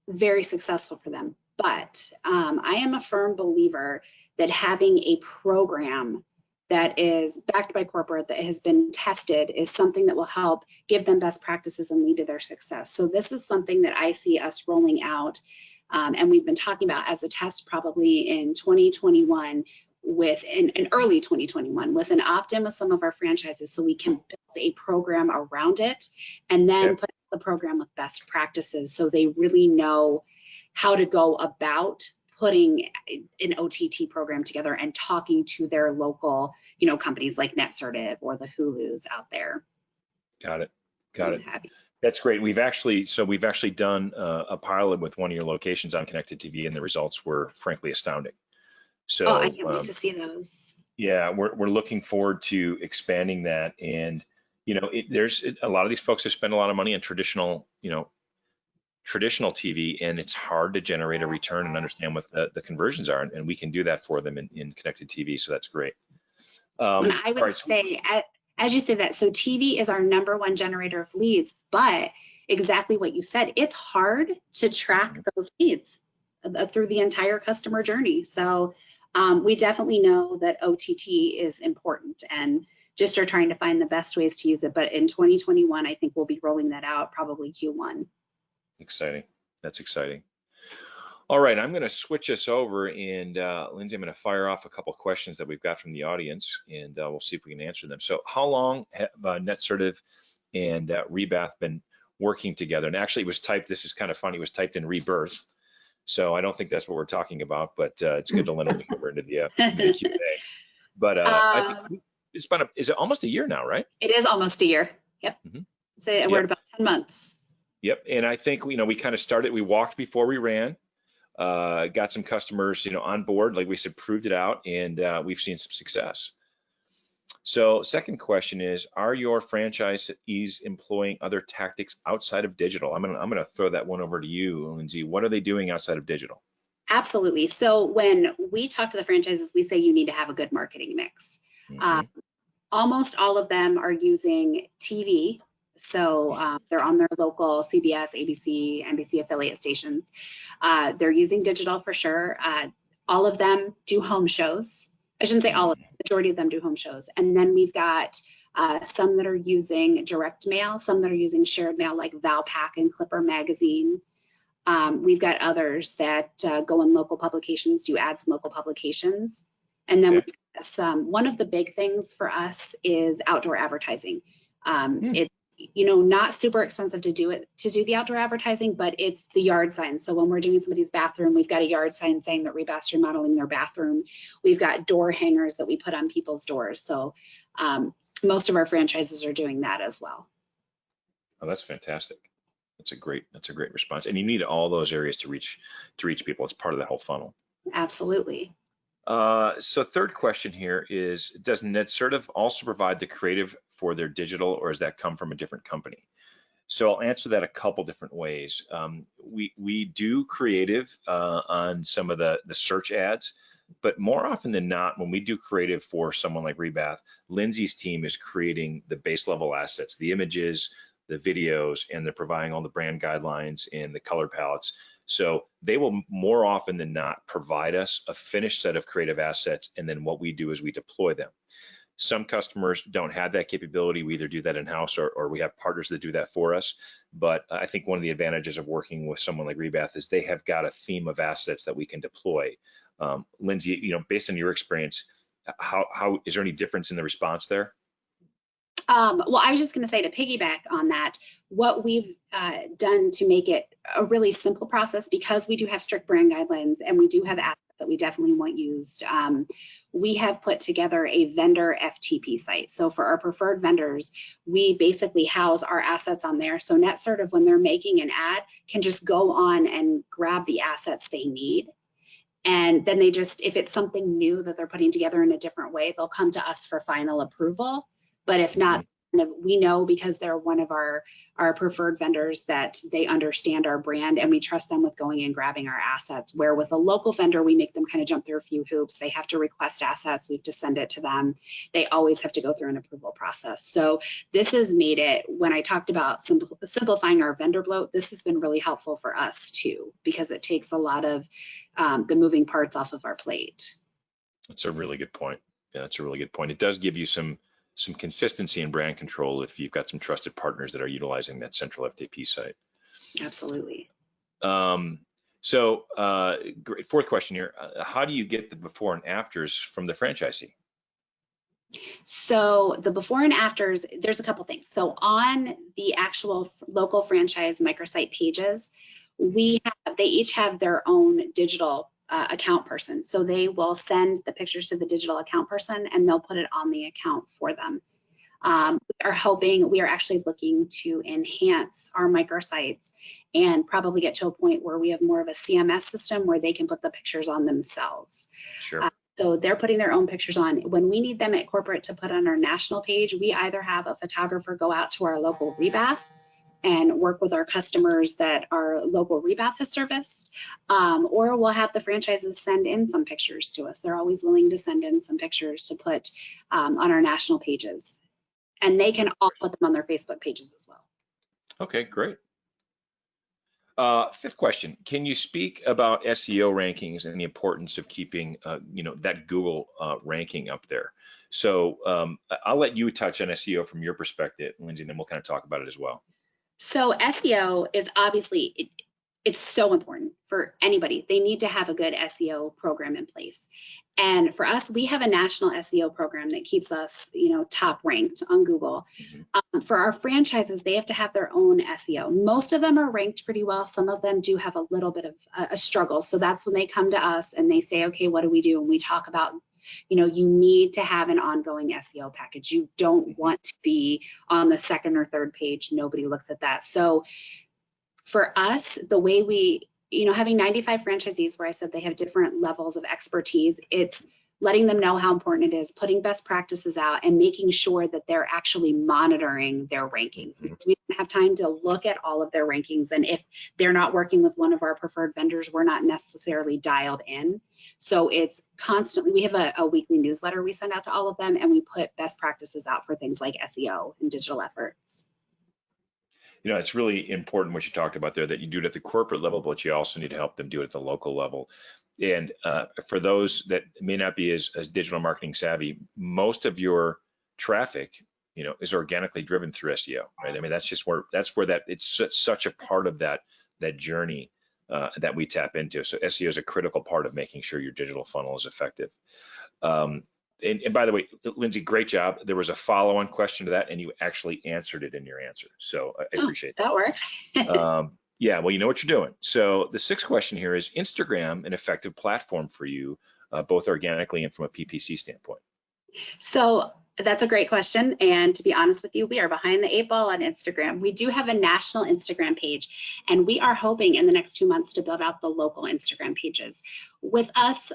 very successful for them. But I am a firm believer that having a program that is backed by corporate, that has been tested, is something that will help give them best practices and lead to their success. So this is something that I see us rolling out, and we've been talking about as a test probably in 2021, with in early 2021, with an opt-in with some of our franchises, so we can build a program around it and then put the program with best practices so they really know how to go about putting an OTT program together and talking to their local, companies like Netsertive or the Hulus out there. Got it. That's great. We've actually done a pilot with one of your locations on Connected TV, and the results were frankly astounding. So I can't wait to see those. Yeah, we're looking forward to expanding that. And there's a lot of these folks have spent a lot of money on traditional TV, and it's hard to generate a return and understand what the conversions are, and we can do that for them in Connected TV. So that's great. And I would say, as you say that, so TV is our #1 generator of leads, but exactly what you said, it's hard to track those leads through the entire customer journey. So we definitely know that OTT is important and just are trying to find the best ways to use it. But in 2021, I think we'll be rolling that out probably Q1. Exciting. That's exciting. All right, I'm going to switch us over, and Lindsay, I'm going to fire off a couple of questions that we've got from the audience, and we'll see if we can answer them. So how long have Netsertive and ReBath been working together? And actually it was typed, this is kind of funny, it was typed in rebirth. So I don't think that's what we're talking about, but it's good to let them over into the Q&A. But I think it's been, is it almost a year now, right? It is almost a year. Yep. So we're at about 10 months. Yep. And I think, we kind of started, we walked before we ran, got some customers, on board, like we said, proved it out, and we've seen some success. So second question is, are your franchisees employing other tactics outside of digital? I'm gonna throw that one over to you, Lindsay. What are they doing outside of digital? Absolutely. So when we talk to the franchises, we say you need to have a good marketing mix. Almost all of them are using TV. So they're on their local CBS, ABC, NBC affiliate stations. They're using digital for sure. All of them do home shows. I shouldn't say all of them, the majority of them do home shows. And then we've got some that are using direct mail, some that are using shared mail like Valpak and Clipper Magazine. We've got others that go in local publications, do ads in local publications. And then we've got one of the big things for us is outdoor advertising. It's not super expensive to do the outdoor advertising, but it's the yard sign. So when we're doing somebody's bathroom, we've got a yard sign saying that ReBath's remodeling their bathroom. We've got door hangers that we put on people's doors. So most of our franchises are doing that as well. Oh, that's fantastic. That's a great response. And you need all those areas to reach people. It's part of that whole funnel. Absolutely. So third question here is, does Netsertive also provide the creative for their digital, or does that come from a different company? So I'll answer that a couple different ways. We do creative on some of the search ads, but more often than not, when we do creative for someone like ReBath, Lindsay's team is creating the base level assets, the images, the videos, and they're providing all the brand guidelines and the color palettes. So they will more often than not provide us a finished set of creative assets, and then what we do is we deploy them. Some customers don't have that capability. We either do that in-house or we have partners that do that for us. But I think one of the advantages of working with someone like ReBath is they have got a theme of assets that we can deploy. Lindsay, based on your experience, how is there any difference in the response there? Well, I was just going to say, to piggyback on that, what we've done to make it a really simple process, because we do have strict brand guidelines and we do have assets that we definitely want used, we have put together a vendor FTP site. So for our preferred vendors, we basically house our assets on there. So Netsertive, when they're making an ad, can just go on and grab the assets they need. And then they just, if it's something new that they're putting together in a different way, they'll come to us for final approval. But if not, we know, because they're one of our preferred vendors, that they understand our brand and we trust them with going and grabbing our assets. Where with a local vendor, we make them kind of jump through a few hoops. They have to request assets. We have to send it to them. They always have to go through an approval process. So this has made it, when I talked about simplifying our vendor bloat, this has been really helpful for us too, because it takes a lot of the moving parts off of our plate. That's a really good point. Yeah, that's a really good point. It does give you some consistency and brand control if you've got some trusted partners that are utilizing that central FTP site. Absolutely. So great. Fourth question here. How do you get the before and afters from the franchisee? So the before and afters, there's a couple things. So on the actual local franchise microsite pages, they each have their own digital account person. So they will send the pictures to the digital account person and they'll put it on the account for them. We are actually looking to enhance our microsites and probably get to a point where we have more of a CMS system where they can put the pictures on themselves. Sure. So they're putting their own pictures on. When we need them at corporate to put on our national page, we either have a photographer go out to our local ReBath and work with our customers that our local ReBath has serviced, or we'll have the franchises send in some pictures to us. They're always willing to send in some pictures to put on our national pages. And they can all put them on their Facebook pages as well. Okay, great. Fifth question, can you speak about SEO rankings and the importance of keeping that Google ranking up there? So I'll let you touch on SEO from your perspective, Lindsay, and then we'll kind of talk about it as well. So SEO is obviously, it's so important for anybody. They need to have a good SEO program in place. And for us, we have a national SEO program that keeps us, top ranked on Google. Mm-hmm. For our franchises, they have to have their own SEO. Most of them are ranked pretty well. Some of them do have a little bit of a struggle. So that's when they come to us and they say, okay, what do we do? And we talk about, you need to have an ongoing SEO package. You don't want to be on the second or third page. Nobody looks at that. So for us, the way we, having 95 franchisees where I said they have different levels of expertise, it's letting them know how important it is, putting best practices out and making sure that they're actually monitoring their rankings. Mm-hmm. We don't have time to look at all of their rankings. And if they're not working with one of our preferred vendors, we're not necessarily dialed in. So it's constantly, we have a weekly newsletter we send out to all of them and we put best practices out for things like SEO and digital efforts. It's really important what you talked about there, that you do it at the corporate level, but you also need to help them do it at the local level. And for those that may not be as digital marketing savvy, most of your traffic, is organically driven through SEO, right? I mean, that's where it's such a part of that journey that we tap into. So SEO is a critical part of making sure your digital funnel is effective. And by the way, Lindsay, great job. There was a follow-on question to that, and you actually answered it in your answer. So I appreciate that. That worked. Yeah, well, you know what you're doing. So the sixth question here is Instagram an effective platform for you, both organically and from a PPC standpoint? So that's a great question. And to be honest with you, we are behind the 8 ball on Instagram. We do have a national Instagram page, and we are hoping in the next 2 months to build out the local Instagram pages. With us,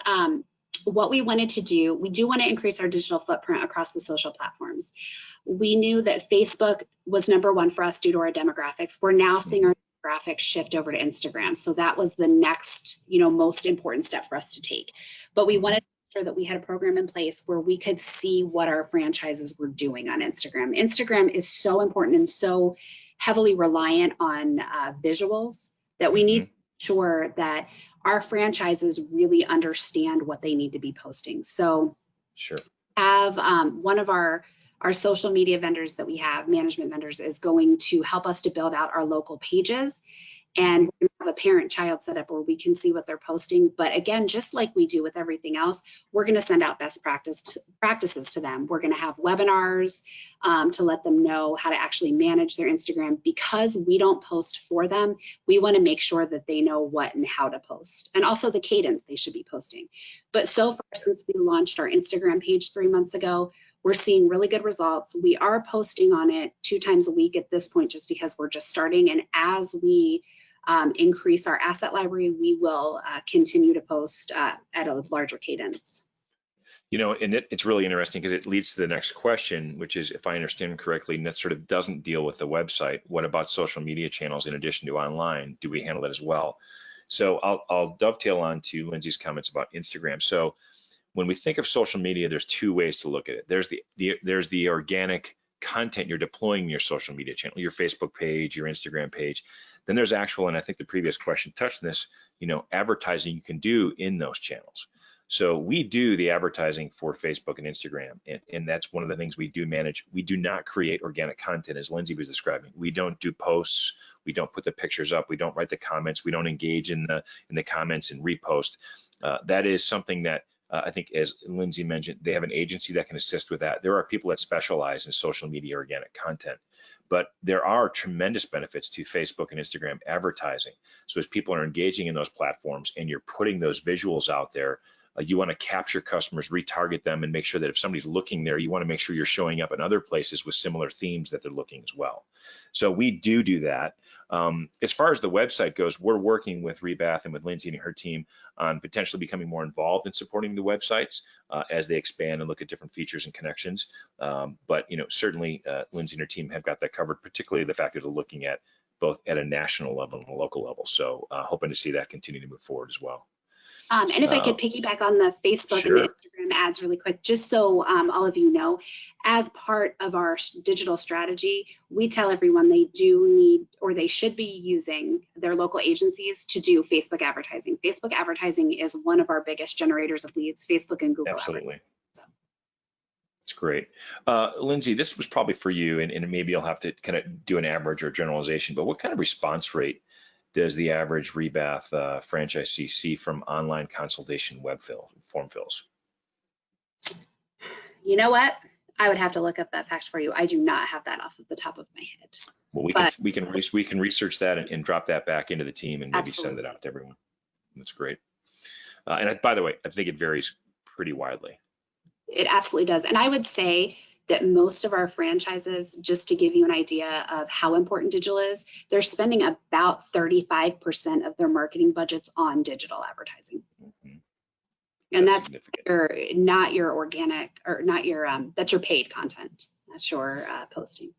what we wanted to do, we do want to increase our digital footprint across the social platforms. We knew that Facebook was #1 for us due to our demographics. We're now seeing our demographics shift over to Instagram. So that was the next, most important step for us to take. But we wanted to make sure that we had a program in place where we could see what our franchises were doing on Instagram. Instagram is so important and so heavily reliant on visuals that we need to make sure that our franchises really understand what they need to be posting. So sure. Have one of our social media vendors that we have, management vendors, is going to help us to build out our local pages. And we're going to have a parent-child setup where we can see what they're posting. But again, just like we do with everything else, we're going to send out best practices to them. We're going to have webinars to let them know how to actually manage their Instagram. Because we don't post for them, we want to make sure that they know what and how to post, and also the cadence they should be posting. But so far, since we launched our Instagram page 3 months ago, we're seeing really good results. We are posting on it 2 times a week at this point, just because we're just starting. And as we increase our asset library, we will continue to post at a larger cadence. And it's really interesting because it leads to the next question, which is, if I understand correctly, Netsertive doesn't deal with the website. What about social media channels in addition to online? Do we handle that as well? So I'll dovetail on to Lindsay's comments about Instagram. So when we think of social media, there's 2 ways to look at it. There's the organic content you're deploying in your social media channel, your Facebook page, your Instagram page. Then there's actual, and I think the previous question touched on this, advertising you can do in those channels. So we do the advertising for Facebook and Instagram, and that's one of the things we do manage. We do not create organic content, as Lindsay was describing. We don't do posts. We don't put the pictures up. We don't write the comments. We don't engage in the comments and repost. That is something that I think, as Lindsay mentioned, they have an agency that can assist with that. There are people that specialize in social media organic content, but there are tremendous benefits to Facebook and Instagram advertising. So as people are engaging in those platforms and you're putting those visuals out there, you want to capture customers, retarget them, and make sure that if somebody's looking there, you want to make sure you're showing up in other places with similar themes that they're looking as well. So we do that. As far as the website goes, we're working with ReBath and with Lindsay and her team on potentially becoming more involved in supporting the websites as they expand and look at different features and connections. But certainly Lindsay and her team have got that covered, particularly the fact that they're looking at both at a national level and a local level. So hoping to see that continue to move forward as well. And if I could piggyback on the Facebook Sure. and the Instagram ads really quick, just so all of you know, as part of our digital strategy, we tell everyone they do need, or they should be using their local agencies to do Facebook advertising. Facebook advertising is one of our biggest generators of leads, Facebook and Google. Absolutely. That's great. Lindsay, this was probably for you, and maybe you'll have to kind of do an average or generalization, but what kind of response rate does the average ReBath franchisee see from online consultation form fills? You know what? I would have to look up that fact for you. I do not have that off of the top of my head. Well, we can research that and drop that back into the team and maybe send it out to everyone. That's great. And by the way, I think it varies pretty widely. It absolutely does. And I would say that most of our franchises, just to give you an idea of how important digital is, they're spending about 35% of their marketing budgets on digital advertising. Mm-hmm. And that's not your organic, or not your, that's your paid content. That's your posting.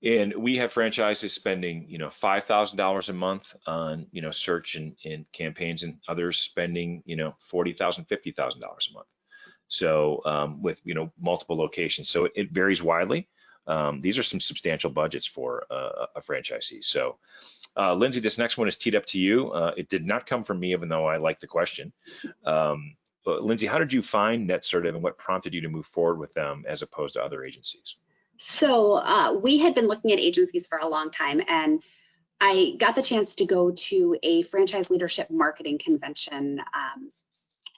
And we have franchises spending, $5,000 a month on, search and campaigns, and others spending, $40,000, $50,000 a month. So with multiple locations, so it varies widely. These are some substantial budgets for a franchisee. So Lindsay, this next one is teed up to you. It did not come from me, even though I like the question. But Lindsay, how did you find Netsertive, and what prompted you to move forward with them as opposed to other agencies? So we had been looking at agencies for a long time, and I got the chance to go to a franchise leadership marketing convention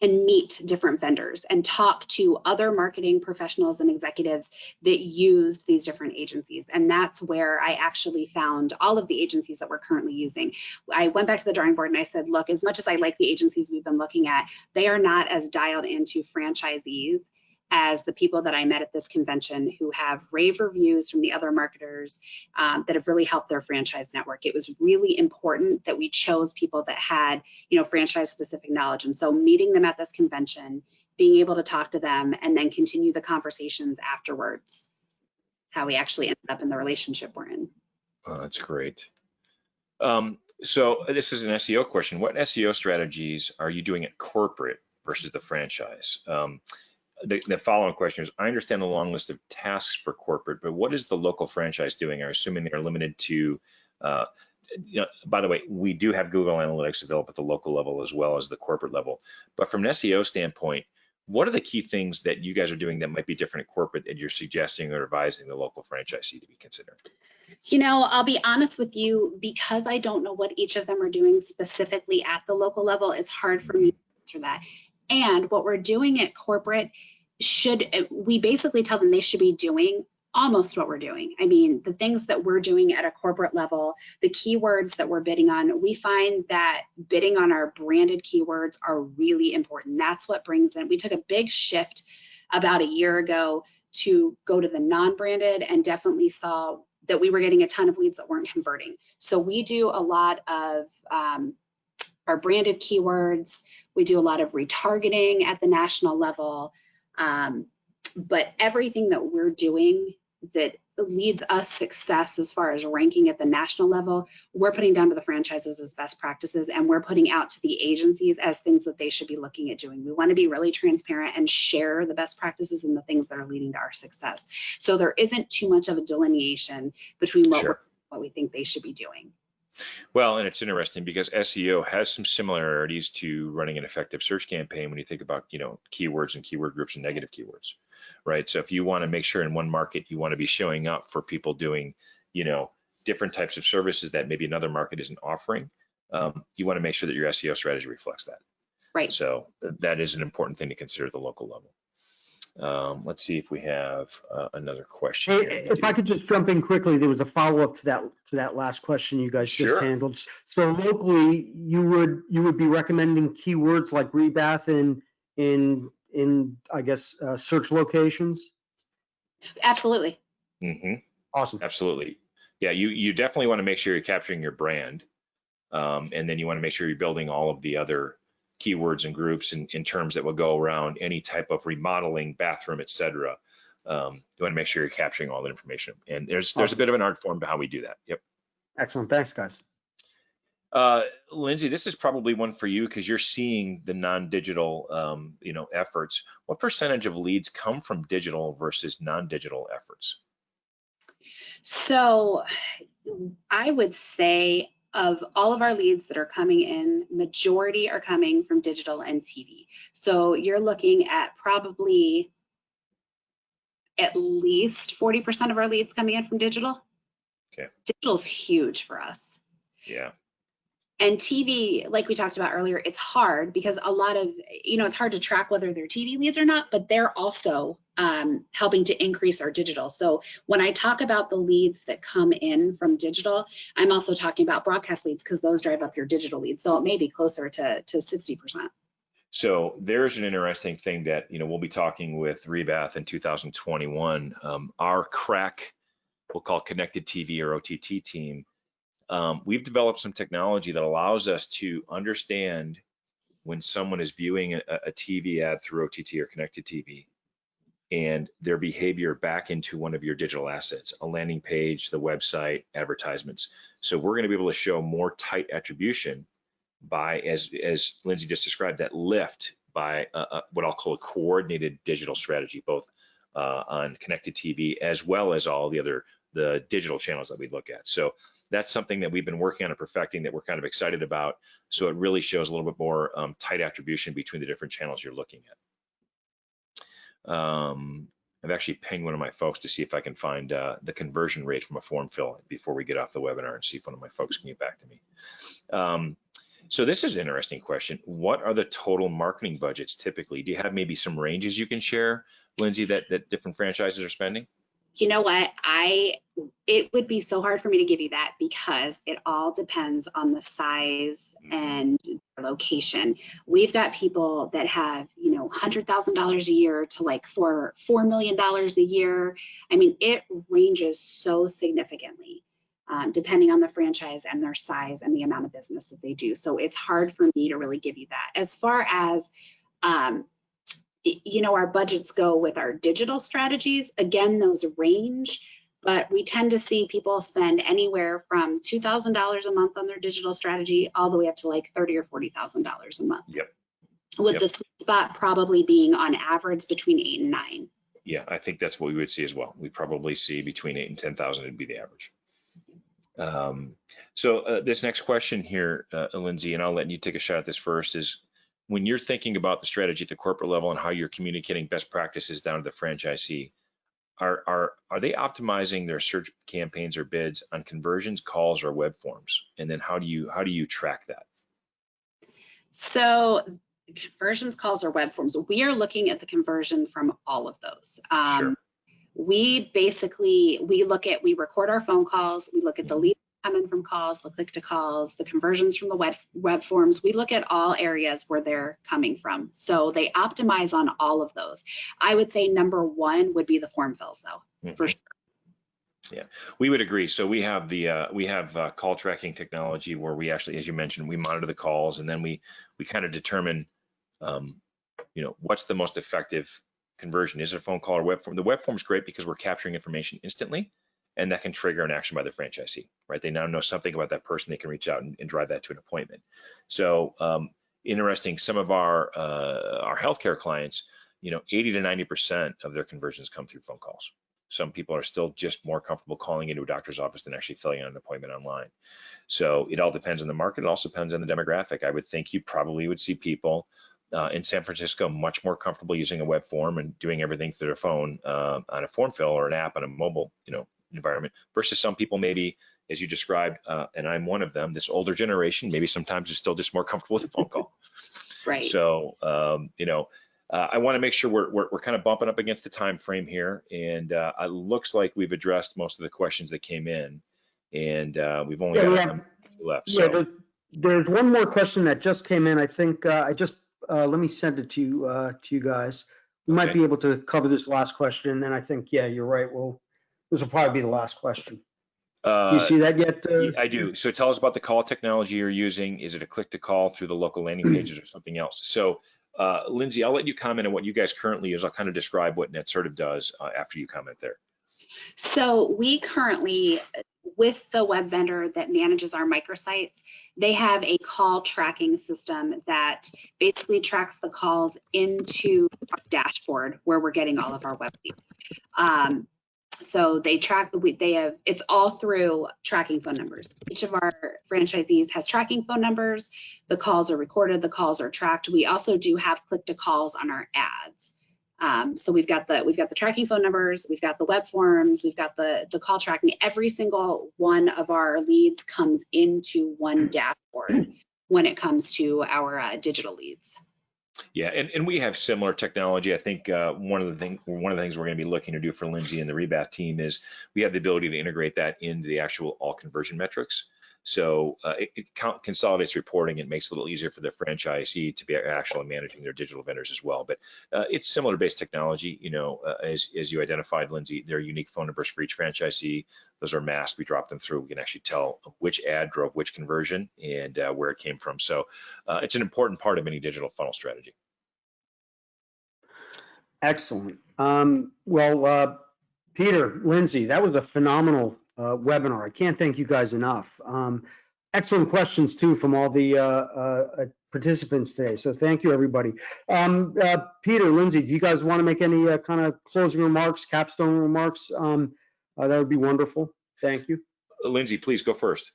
and meet different vendors and talk to other marketing professionals and executives that used these different agencies. And that's where I actually found all of the agencies that we're currently using. I went back to the drawing board and I said, look, as much as I like the agencies we've been looking at, they are not as dialed into franchisees as the people that I met at this convention who have rave reviews from the other marketers that have really helped their franchise network. It was really important that we chose people that had, franchise specific knowledge. And so meeting them at this convention, being able to talk to them and then continue the conversations afterwards, how we actually ended up in the relationship we're in. Oh, that's great. So this is an SEO question. What SEO strategies are you doing at corporate versus the franchise? The following question is, I understand the long list of tasks for corporate, but what is the local franchise doing? I'm assuming they are limited to, by the way, we do have Google Analytics available at the local level as well as the corporate level. But from an SEO standpoint, what are the key things that you guys are doing that might be different at corporate that you're suggesting or advising the local franchisee to be considering? I'll be honest with you, because I don't know what each of them are doing specifically at the local level, it's hard for me to answer that. And what we're doing at corporate, we basically tell them they should be doing almost what we're doing. I mean, the things that we're doing at a corporate level, the keywords that we're bidding on, we find that bidding on our branded keywords are really important. That's what brings in. We took a big shift about a year ago to go to the non-branded, and definitely saw that we were getting a ton of leads that weren't converting. So we do a lot of our branded keywords. We do a lot of retargeting at the national level, but everything that we're doing that leads us success as far as ranking at the national level, we're putting down to the franchises as best practices, and we're putting out to the agencies as things that they should be looking at doing. We want to be really transparent and share the best practices and the things that are leading to our success. So there isn't too much of a delineation between what we think they should be doing. Well, and it's interesting because SEO has some similarities to running an effective search campaign when you think about, keywords and keyword groups and negative keywords, right? So if you want to make sure in one market you want to be showing up for people doing, different types of services that maybe another market isn't offering, you want to make sure that your SEO strategy reflects that. Right. So that is an important thing to consider at the local level. Let's see if we have another question here. Hey, if I could just jump in quickly, there was a follow-up to that last question you guys just Sure. handled. So locally, you would be recommending keywords like rebath in I guess search locations? Absolutely. Mm-hmm. Awesome. Absolutely. Yeah, you definitely want to make sure you're capturing your brand. And then you want to make sure you're building all of the other keywords and groups in terms that will go around any type of remodeling, bathroom, et cetera. You want to make sure you're capturing all the information. And there's a bit of an art form to how we do that. Yep. Excellent. Thanks, guys. Lindsay, this is probably one for you because you're seeing the non-digital, efforts. What percentage of leads come from digital versus non-digital efforts? So I would say of all of our leads that are coming in, majority are coming from digital and TV. So you're looking at probably at least 40% of our leads coming in from digital. Okay. Digital's huge for us. Yeah. And TV, like we talked about earlier, it's hard because a lot of, it's hard to track whether they're TV leads or not, but they're also helping to increase our digital. So when I talk about the leads that come in from digital, I'm also talking about broadcast leads because those drive up your digital leads. So it may be closer to 60%. So there's an interesting thing that, we'll be talking with ReBath in 2021. Our crack, we'll call connected TV or OTT team, we've developed some technology that allows us to understand when someone is viewing a TV ad through OTT or connected TV and their behavior back into one of your digital assets, a landing page, the website, advertisements. So we're going to be able to show more tight attribution by, as Lindsay just described, that lift by what I'll call a coordinated digital strategy, both on connected TV as well as all the digital channels that we look at. So that's something that we've been working on and perfecting that we're kind of excited about. So it really shows a little bit more tight attribution between the different channels you're looking at. I've actually pinged one of my folks to see if I can find the conversion rate from a form fill before we get off the webinar and see if one of my folks can get back to me. So this is an interesting question. What are the total marketing budgets typically? Do you have maybe some ranges you can share, Lindsay, that different franchises are spending? You know what, it would be so hard for me to give you that because it all depends on the size and location. We've got people that have, $100,000 a year to like $4 million a year. I mean, it ranges so significantly depending on the franchise and their size and the amount of business that they do. So it's hard for me to really give you that. As far as our budgets go with our digital strategies, again, those range, but we tend to see people spend anywhere from $2,000 a month on their digital strategy all the way up to like $30,000 or $40,000 a month. Yep. With the sweet spot probably being on average between 8 and 9. Yeah, I think that's what we would see as well. We probably see between 8 and 10,000 would be the average. So this next question here, Lindsay, and I'll let you take a shot at this first, is when you're thinking about the strategy at the corporate level and how you're communicating best practices down to the franchisee, are they optimizing their search campaigns or bids on conversions, calls, or web forms? And then how do you track that? So conversions, calls, or web forms, we are looking at the conversion from all of those. Sure. We record our phone calls, we look at the leads coming from calls, the click to calls, the conversions from the web forms. We look at all areas where they're coming from. So they optimize on all of those. I would say number one would be the form fills though, for sure. Yeah, we would agree. So we have call tracking technology where we actually, as you mentioned, we monitor the calls and then we kind of determine, what's the most effective conversion. Is it a phone call or web form? The web form is great because we're capturing information instantly, and that can trigger an action by the franchisee, right? They now know something about that person. They can reach out and drive that to an appointment. So interesting. Some of our healthcare clients, 80 to 90% of their conversions come through phone calls. Some people are still just more comfortable calling into a doctor's office than actually filling out an appointment online. So it all depends on the market. It also depends on the demographic. I would think you probably would see people in San Francisco much more comfortable using a web form and doing everything through their phone on a form fill or an app on a mobile, environment, versus some people maybe, as you described, and I'm one of them, this older generation, maybe sometimes is still just more comfortable with a phone call. Right. So, I want to make sure we're kind of bumping up against the time frame here, and it looks like we've addressed most of the questions that came in, and we've only got a minute left. Yeah, So there's one more question that just came in. I think let me send it to you guys. We might be able to cover this last question, and then I think, yeah, you're right. This will probably be the last question. Do you see that yet? I do. So tell us about the call technology you're using. Is it a click to call through the local landing pages or something else? So Lindsay, I'll let you comment on what you guys currently use. I'll kind of describe what Netsertive does after you comment there. So we currently, with the web vendor that manages our microsites, they have a call tracking system that basically tracks the calls into our dashboard where we're getting all of our web leads. So they track it's all through tracking phone numbers. Each of our franchisees has tracking phone numbers. The calls are recorded, the calls are tracked. We also do have click to calls on our ads. So we've got the tracking phone numbers, we've got the web forms, we've got the call tracking. Every single one of our leads comes into one dashboard when it comes to our digital leads. Yeah, and we have similar technology. I think one of the things we're going to be looking to do for Lindsay and the ReBath team is we have the ability to integrate that into the actual all conversion metrics. So it consolidates reporting and makes it a little easier for the franchisee to be actually managing their digital vendors as well. But it's similar based technology. As you identified, Lindsay, there are unique phone numbers for each franchisee. Those are masked. We drop them through. We can actually tell which ad drove which conversion and where it came from. So it's an important part of any digital funnel strategy. Excellent. Peter, Lindsay, that was a phenomenal webinar. I can't thank you guys enough. Excellent questions too from all the participants today. So thank you, everybody. Peter, Lindsay, do you guys want to make any kind of closing remarks, capstone remarks? That would be wonderful. Thank you. Lindsay, please go first.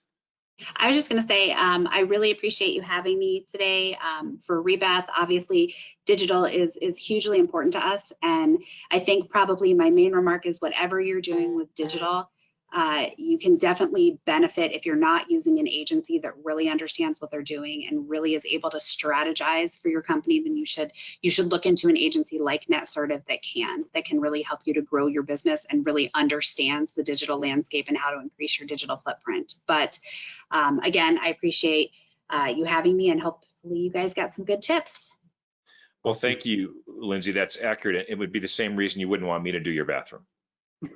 I was just going to say, I really appreciate you having me today. For ReBath, obviously, digital is hugely important to us. And I think probably my main remark is whatever you're doing with digital, you can definitely benefit if you're not using an agency that really understands what they're doing and really is able to strategize for your company. Then you should look into an agency like Netsertive that can really help you to grow your business and really understands the digital landscape and how to increase your digital footprint. But again, I appreciate you having me, and hopefully you guys got some good tips. Well, thank you, Lindsay. That's accurate. It would be the same reason you wouldn't want me to do your bathroom.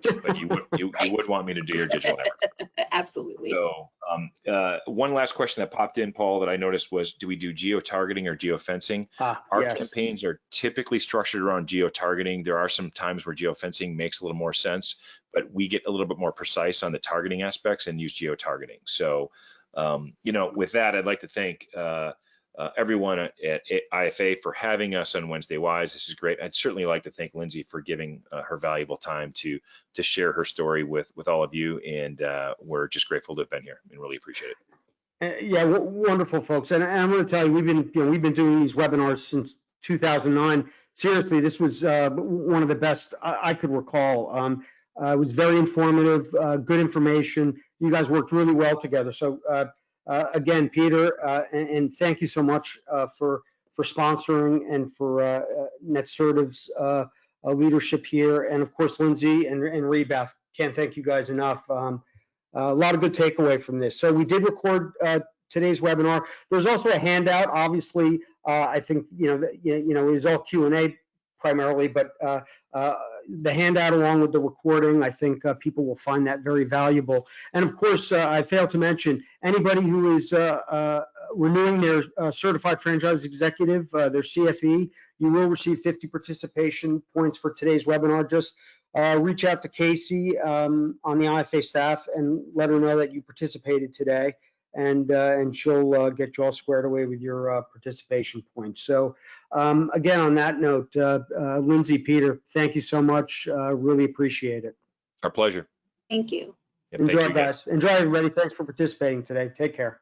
But you would want me to do your digital network. Absolutely. So one last question that popped in, Paul, that I noticed was, do we do geo-targeting or geo-fencing? Our campaigns are typically structured around geo-targeting. There are some times where geo-fencing makes a little more sense, but we get a little bit more precise on the targeting aspects and use geo-targeting. So, with that, I'd like to thank everyone at IFA for having us on Wednesday Wise. This is great. I'd certainly like to thank Lindsay for giving her valuable time to share her story with all of you, and we're just grateful to have been here and really appreciate it. Yeah, wonderful, folks. And I'm going to tell you, we've been doing these webinars since 2009. Seriously, this was one of the best I could recall. It was very informative, good information. You guys worked really well together. So again, Peter, and thank you so much for sponsoring and for Netsertive's leadership here. And of course, Lindsay and ReBath, can't thank you guys enough. A lot of good takeaway from this. So we did record today's webinar. There's also a handout. Obviously, I think it was all Q&A primarily, but the handout along with the recording, I think people will find that very valuable. And of course, I failed to mention anybody who is renewing their certified franchise executive, their CFE, you will receive 50 participation points for today's webinar. Just reach out to Casey on the IFA staff and let her know that you participated today, and she'll get you all squared away with your participation points. So again, on that note, Lindsay, Peter, thank you so much. Really appreciate it. Our pleasure. Thank you. Yep, thank Enjoy, you again. guys. Enjoy, everybody. Thanks for participating today. Take care.